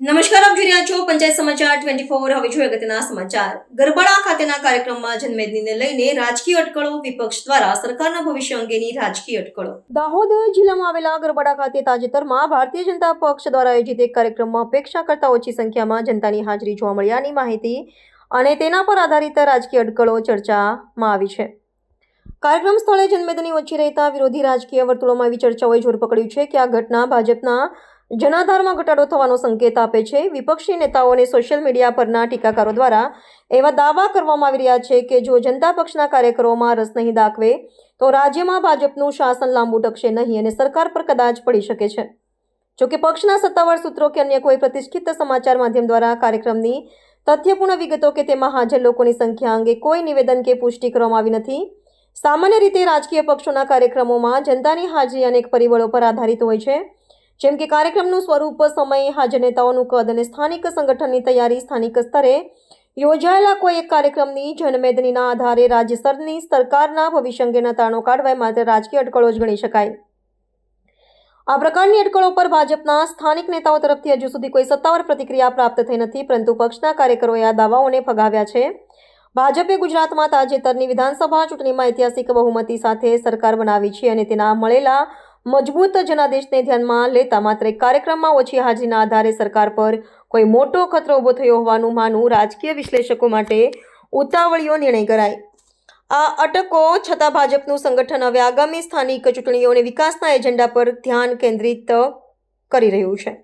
નમસ્કાર, આપ જોઈ રહ્યા છો પંચાયત સમાચાર 24। હવે જોઈએ અગત્યના સમાચાર। ગરબડા ખાતેના કાર્યક્રમમાં જન્મદિનને લઈને રાજકીય અટકળો, વિપક્ષ દ્વારા સરકારના ભવિષ્ય અંગેની રાજકીય અટકળો। દાહોદ જિલ્લામાં આવેલા ગરબડા ખાતે તાજેતરમાં ભારતીય જનતા પક્ષ દ્વારા આયોજિત એક કાર્યક્રમમાં અપેક્ષા કરતા ઓછી સંખ્યામાં જનતાની હાજરી જોવા મળ્યાની માહિતી અને તેના પર આધારિત રાજકીય અટકળો ચર્ચામાં આવી છે। કાર્યક્રમ સ્થળે જનમેદની ઓછી રહેતા વિરોધી રાજકીય વર્તુળોમાં એવી ચર્ચાઓએ જોર પકડ્યું છે કે આ ઘટના ભાજપના જનાધારમાં ઘટાડો થવાનો સંકેત આપે છે। વિપક્ષી નેતાઓ અને સોશિયલ મીડિયા પરના ટીકાકારો દ્વારા એવા દાવા કરવામાં આવી રહ્યા છે કે જો જનતા પક્ષના કાર્યકરોમાં રસ નહીં દાખવે તો રાજ્યમાં ભાજપનું શાસન લાંબુ ટકશે નહીં અને સરકાર પર કદાચ પડી શકે છે। જોકે પક્ષના સત્તાવાર સૂત્રો કે અન્ય કોઈ પ્રતિષ્ઠિત સમાચાર માધ્યમ દ્વારા કાર્યક્રમની તથ્યપૂર્ણ વિગતો કે તેમાં હાજર લોકોની સંખ્યા અંગે કોઈ નિવેદન કે પુષ્ટિ કરવામાં આવી નથી। સામાન્ય રીતે રાજકીય પક્ષોના કાર્યક્રમોમાં જનતાની હાજરી અનેક પરિબળો પર આધારિત હોય છે, જેમ કે કાર્યક્રમનું સ્વરૂપ, સમય, હાજર નેતાઓનું કદ અને સ્થાનિક સંગઠનની તૈયારી। સ્થાનિક સ્તરે યોજાયેલા કોઈ એક કાર્યક્રમની જનમેદનીના આધારે રાજ્ય સ્તરની સરકારના ભવિષ્ય અંગેના તારણો કાઢવા માત્ર રાજકીય અટકળો જ ગણી શકાય। આ પ્રકારની અટકળો પર ભાજપના સ્થાનિક નેતાઓ તરફથી હજુ સુધી કોઈ સત્તાવાર પ્રતિક્રિયા પ્રાપ્ત થઈ નથી, પરંતુ પક્ષના કાર્યકરોએ આ દાવાઓને ફગાવ્યા છે। ભાજપે ગુજરાતમાં તાજેતરની વિધાનસભા ચૂંટણીમાં ઐતિહાસિક બહુમતી સાથે સરકાર બનાવી છે અને તેના મળેલા મજબૂત જનાદેશને ધ્યાનમાં લેતા માત્ર એક કાર્યક્રમમાં ઓછી હાજરીના આધારે સરકાર પર કોઈ મોટો ખતરો ઊભો થયો હોવાનું માનવું રાજકીય વિશ્લેષકો માટે ઉતાવળિયો નિર્ણય કરાય। આ અટકો છતાં ભાજપનું સંગઠન હવે આગામી સ્થાનિક ચૂંટણીઓ અને વિકાસના એજન્ડા પર ધ્યાન કેન્દ્રિત કરી રહ્યું છે।